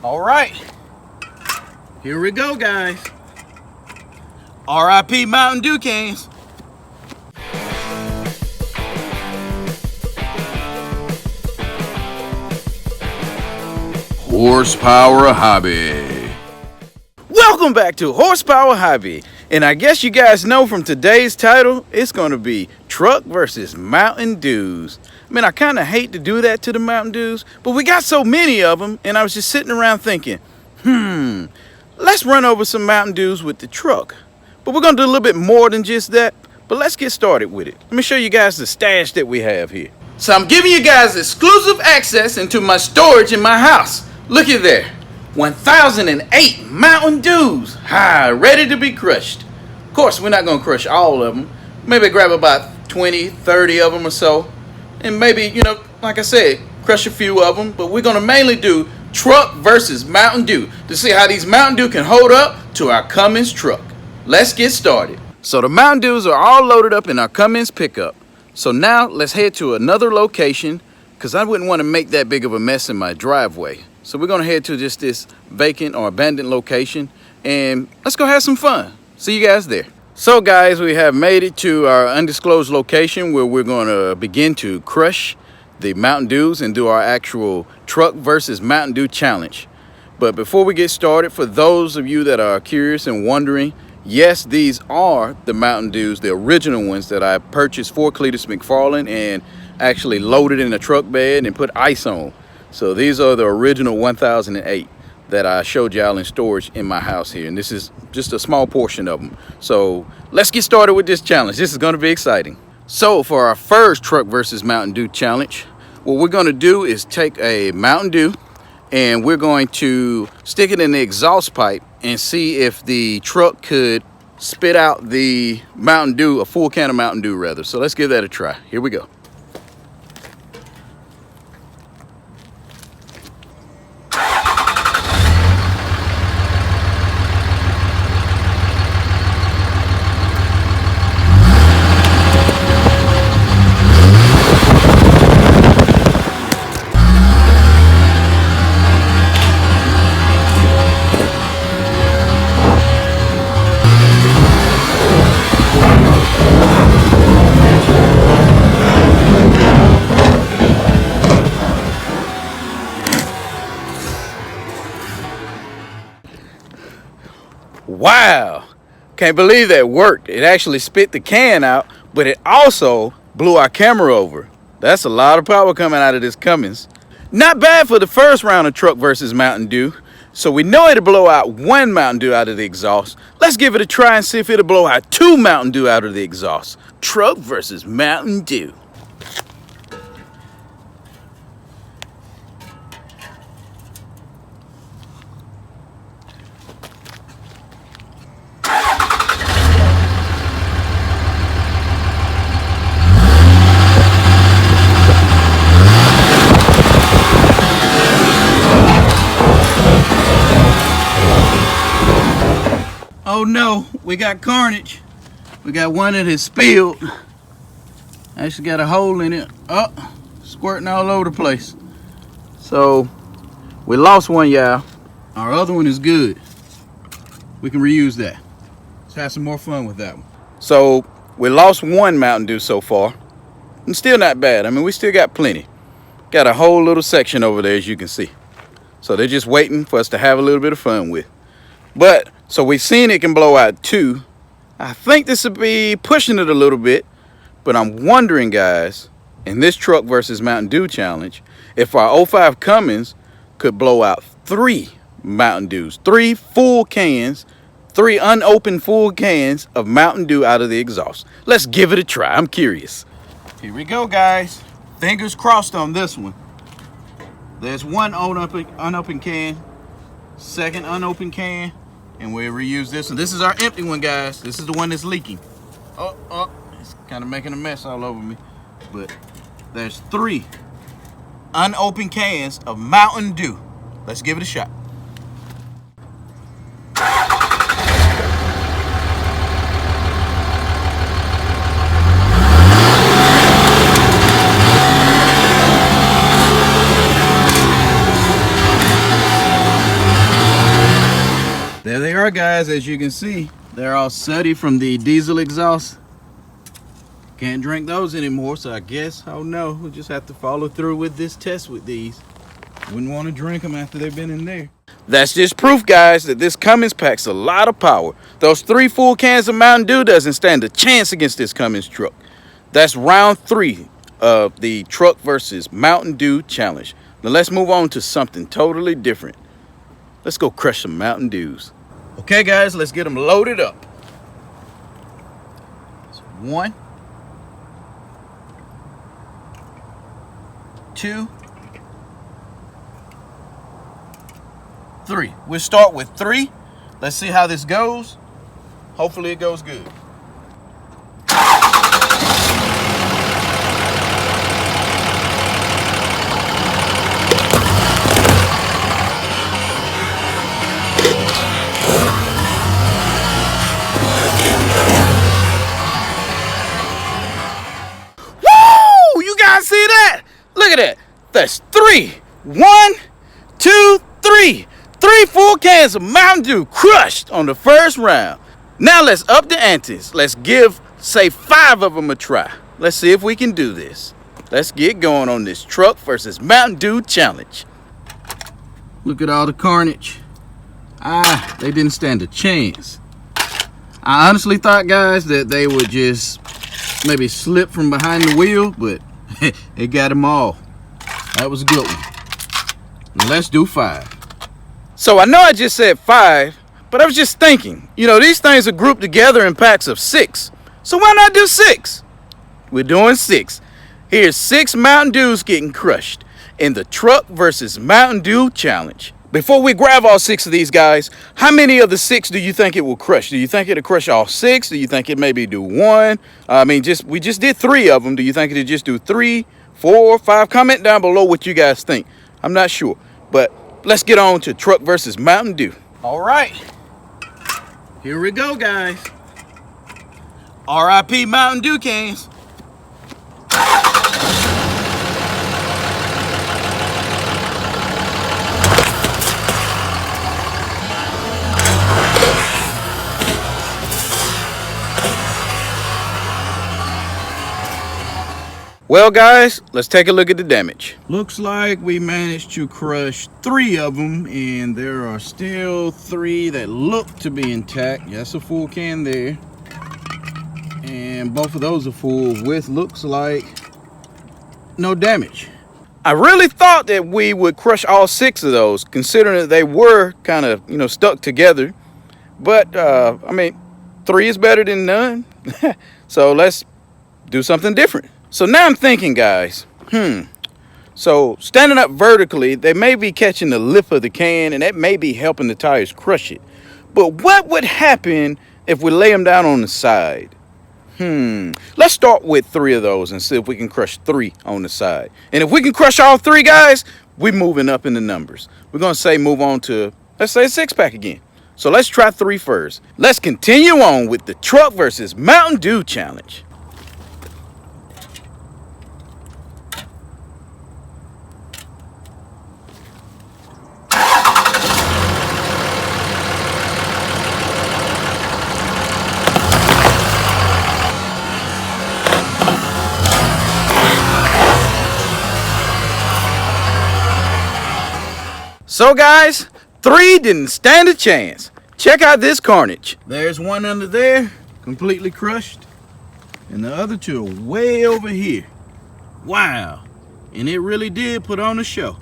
All right, here we go, guys. R.I.P. Mountain Dew cans. Horsepower Hobby. Welcome back to Horsepower Hobby. And I guess you guys know from today's title, it's going to be truck versus Mountain Dews. I mean, I kind of hate to do that to the Mountain Dews, but we got so many of them, and I was just sitting around thinking, let's run over some Mountain Dews with the truck. But we're going to do a little bit more than just that, but let's get started with it. Let me show you guys the stash that we have here. So I'm giving you guys exclusive access into my storage in my house. Look at there, 1,008 Mountain Dews, ready to be crushed. Of course, we're not going to crush all of them. Maybe grab about 20, 30 of them or so. And maybe, like I said, crush a few of them. But we're going to mainly do truck versus Mountain Dew to see how these Mountain Dew can hold up to our Cummins truck. Let's get started. So the Mountain Dews are all loaded up in our Cummins pickup. So now let's head to another location because I wouldn't want to make that big of a mess in my driveway. So we're going to head to just this vacant or abandoned location and let's go have some fun. See you guys there. So guys, we have made it to our undisclosed location where we're going to begin to crush the Mountain Dews and do our actual truck versus Mountain Dew challenge. But before we get started, for those of you that are curious and wondering, yes, these are the Mountain Dews, the original ones that I purchased for Cleetus McFarland and actually loaded in a truck bed and put ice on. So these are the original 1008 that I showed y'all in storage in my house here. And this is just a small portion of them. So let's get started with this challenge. This is going to be exciting. So for our first truck versus Mountain Dew challenge, what we're going to do is take a Mountain Dew and we're going to stick it in the exhaust pipe and see if the truck could spit out the Mountain Dew, a full can of Mountain Dew rather. So let's give that a try. Here we go. Wow, can't believe that worked. It actually spit the can out, but it also blew our camera over. That's a lot of power coming out of this Cummins. Not bad for the first round of truck versus Mountain Dew. So we know it'll blow out one Mountain Dew out of the exhaust. Let's give it a try and see if it'll blow out two Mountain Dew out of the exhaust. Truck versus Mountain Dew. Oh no, we got carnage. We got one that has spilled. Actually got a hole in it. Oh, squirting all over the place. So we lost one, y'all. Our other one is good. We can reuse that. Let's have some more fun with that one. So we lost one Mountain Dew so far. And still not bad. I mean, we still got plenty. Got a whole little section over there, as you can see. So they're just waiting for us to have a little bit of fun with. But so we've seen it can blow out two. I think this would be pushing it a little bit, but I'm wondering, guys, in this truck versus Mountain Dew challenge, if our 05 Cummins could blow out three Mountain Dews, three full cans, three unopened full cans of Mountain Dew out of the exhaust. Let's give it a try. I'm curious. Here we go, guys. Fingers crossed on this one. There's one unopened can, second unopened can, and we'll reuse this one. This is our empty one, guys. This is the one that's leaking. Oh, it's kind of making a mess all over me. But there's three unopened cans of Mountain Dew. Let's give it a shot. are, guys, as you can see, they're all sooty from the diesel exhaust. Can't drink those anymore, so I guess, oh no, we'll just have to follow through with this test with these. Wouldn't want to drink them after they've been in there. That's just proof, guys, that this Cummins packs a lot of power. Those 3 full cans of Mountain Dew doesn't stand a chance against this Cummins truck. That's round 3 of the truck versus Mountain Dew challenge. Now let's move on to something totally different. Let's go crush some Mountain Dews. Okay, guys, let's get them loaded up. So 1, 2, 3. We'll start with 3. Let's see how this goes. Hopefully it goes good. Woo! You guys see that? Look at that. That's 3. 1, 2, 3. 3 full cans of Mountain Dew crushed on the first round. Now let's up the antes. Let's give, say, 5 of them a try. Let's see if we can do this. Let's get going on this truck versus Mountain Dew challenge. Look at all the carnage. They didn't stand a chance. I honestly thought, guys, that they would just maybe slip from behind the wheel, but it got them all. That was a good one. Let's do 5. So I know I just said 5, but I was just thinking, you know, these things are grouped together in packs of 6. So why not do 6? We're doing 6. Here's 6 Mountain Dews getting crushed in the truck versus Mountain Dew challenge. Before we grab all 6 of these guys, how many of the 6 do you think it will crush? Do you think it'll crush all 6? Do you think it maybe do 1? I mean, we just did 3 of them. Do you think it'll just do 3, 4, 5? Comment down below what you guys think. I'm not sure, but let's get on to truck versus Mountain Dew. All right, here we go, guys. RIP Mountain Dew cans. Well, guys, let's take a look at the damage. Looks like we managed to crush 3 of them, and there are still 3 that look to be intact. That's a full can there. And both of those are full with, looks like, no damage. I really thought that we would crush all 6 of those, considering that they were kind of, you know, stuck together. But, I mean, 3 is better than none. So let's do something different. So now I'm thinking, guys, so standing up vertically, they may be catching the lip of the can, and that may be helping the tires crush it. But what would happen if we lay them down on the side? Let's start with 3 of those and see if we can crush 3 on the side. And if we can crush all 3, guys, we're moving up in the numbers. We're going to say move on to, let's say, a 6-pack again. So let's try 3 first. Let's continue on with the truck versus Mountain Dew challenge. So, guys, 3 didn't stand a chance. Check out this carnage. There's one under there, completely crushed. And the other 2 are way over here. Wow. And it really did put on a show.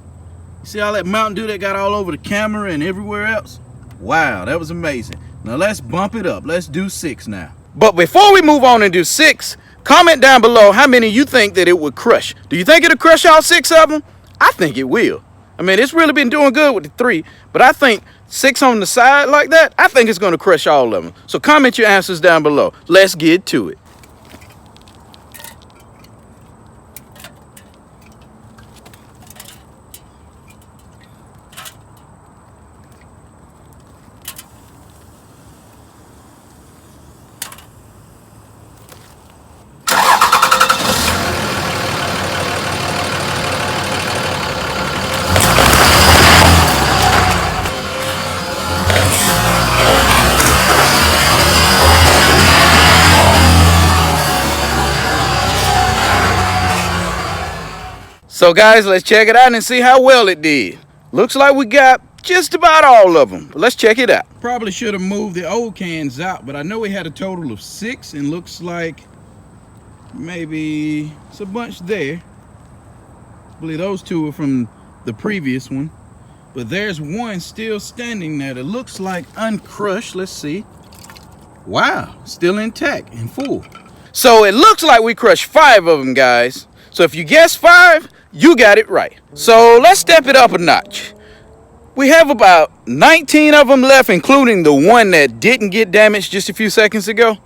You see all that Mountain Dew that got all over the camera and everywhere else? Wow, that was amazing. Now let's bump it up. Let's do 6 now. But before we move on and do 6, comment down below how many you think that it would crush. Do you think it'll crush all 6 of them? I think it will. I mean, it's really been doing good with the 3, but I think 6 on the side like that, I think it's going to crush all of them. So comment your answers down below. Let's get to it. So guys, let's check it out and see how well it did. Looks like we got just about all of them, but let's check it out. Probably should have moved the old cans out, but I know we had a total of 6, and looks like maybe it's a bunch there. I believe those 2 are from the previous one, but there's one still standing there that looks like uncrushed. Let's see. Wow, still intact and full. So it looks like we crushed 5 of them, guys. So if you guessed 5, you got it right. So let's step it up a notch. We have about 19 of them left, including the one that didn't get damaged just a few seconds ago.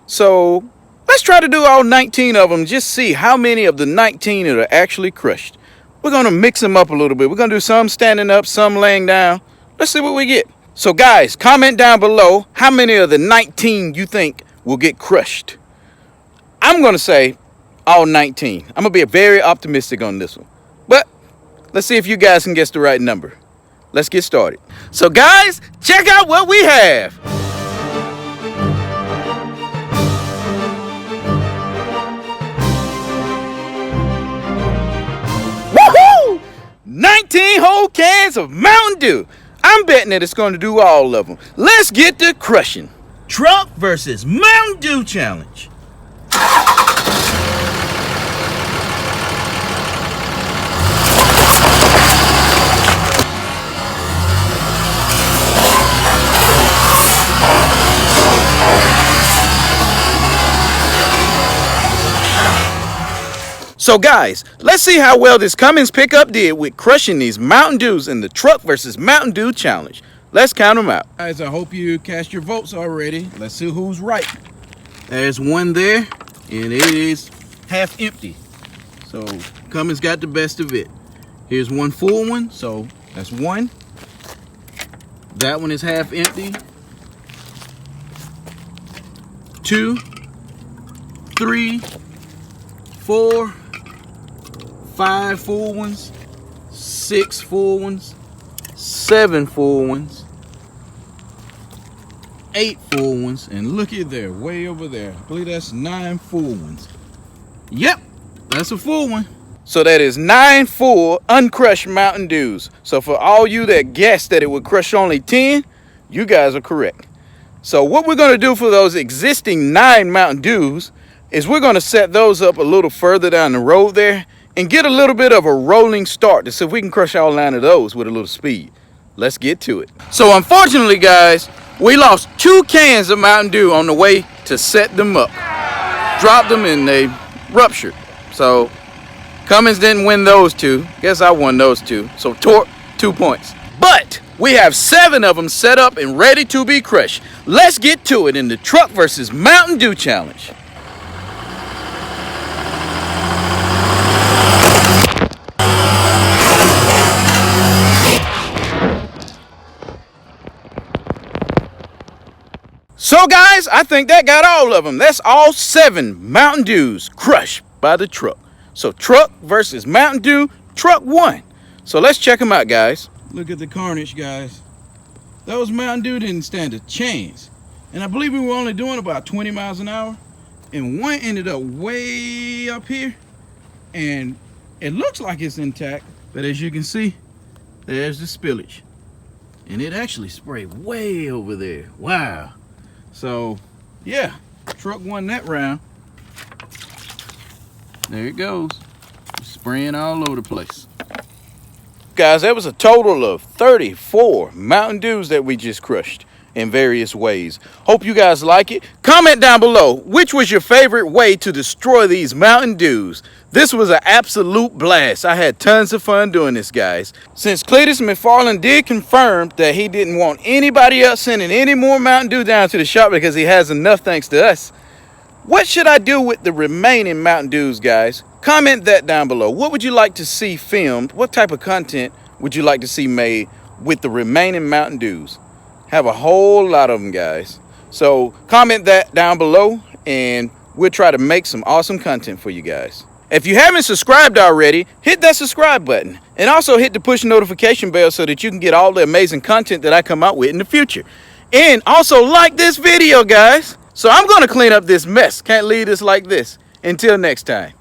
So let's try to do all 19 of them, just see how many of the 19 are actually crushed. We're gonna mix them up a little bit. We're gonna do some standing up, some laying down. Let's see what we get. So guys, comment down below how many of the 19 you think will get crushed. I'm gonna say all 19. I'm gonna be very optimistic on this one. But let's see if you guys can guess the right number. Let's get started. So guys, check out what we have. Woohoo! 19 whole cans of Mountain Dew. I'm betting that it's going to do all of them. Let's get to crushing. Truck versus Mountain Dew challenge. So guys, let's see how well this Cummins pickup did with crushing these Mountain Dews in the Truck versus Mountain Dew challenge. Let's count them out. Guys, I hope you cast your votes already. Let's see who's right. There's one there, and it is half empty. So Cummins got the best of it. Here's one full one, so that's 1. That one is half empty. 2, 3, 4, 5 full ones, 6 full ones, 7 full ones, 8 full ones, and look at there, way over there. I believe that's 9 full ones. Yep, that's a full one. So that is 9 full uncrushed Mountain Dews. So for all you that guessed that it would crush only 10, you guys are correct. So what we're gonna do for those existing 9 Mountain Dews is we're gonna set those up a little further down the road there and get a little bit of a rolling start to see if we can crush all 9 of those with a little speed. Let's get to it. So unfortunately, guys, we lost 2 cans of Mountain Dew on the way to set them up. Dropped them and they ruptured. So Cummins didn't win those 2. Guess I won those 2. So Torque, 2 points. But we have 7 of them set up and ready to be crushed. Let's get to it in the Truck versus Mountain Dew challenge. So guys, I think that got all of them. That's all 7 Mountain Dews crushed by the truck. So Truck versus Mountain Dew, Truck won. So let's check them out, guys. Look at the carnage, guys. Those Mountain Dew didn't stand a chance. And I believe we were only doing about 20 miles an hour. And one ended up way up here. And it looks like it's intact. But as you can see, there's the spillage. And it actually sprayed way over there. Wow. So, yeah, truck won that round. There it goes. Spraying all over the place. Guys, that was a total of 34 Mountain Dews that we just crushed in various ways. Hope you guys like it. Comment down below, which was your favorite way to destroy these Mountain Dews? This was an absolute blast. I had tons of fun doing this, guys. Since Cleetus McFarland did confirm that he didn't want anybody else sending any more Mountain Dew down to the shop because he has enough thanks to us, what should I do with the remaining Mountain Dews, guys? Comment that down below. What would you like to see filmed? What type of content would you like to see made with the remaining Mountain Dews? Have a whole lot of them, guys. So comment that down below and we'll try to make some awesome content for you guys. If you haven't subscribed already, hit that subscribe button and also hit the push notification bell so that you can get all the amazing content that I come out with in the future. And also like this video, guys. So I'm going to clean up this mess. Can't leave this like this. Until next time.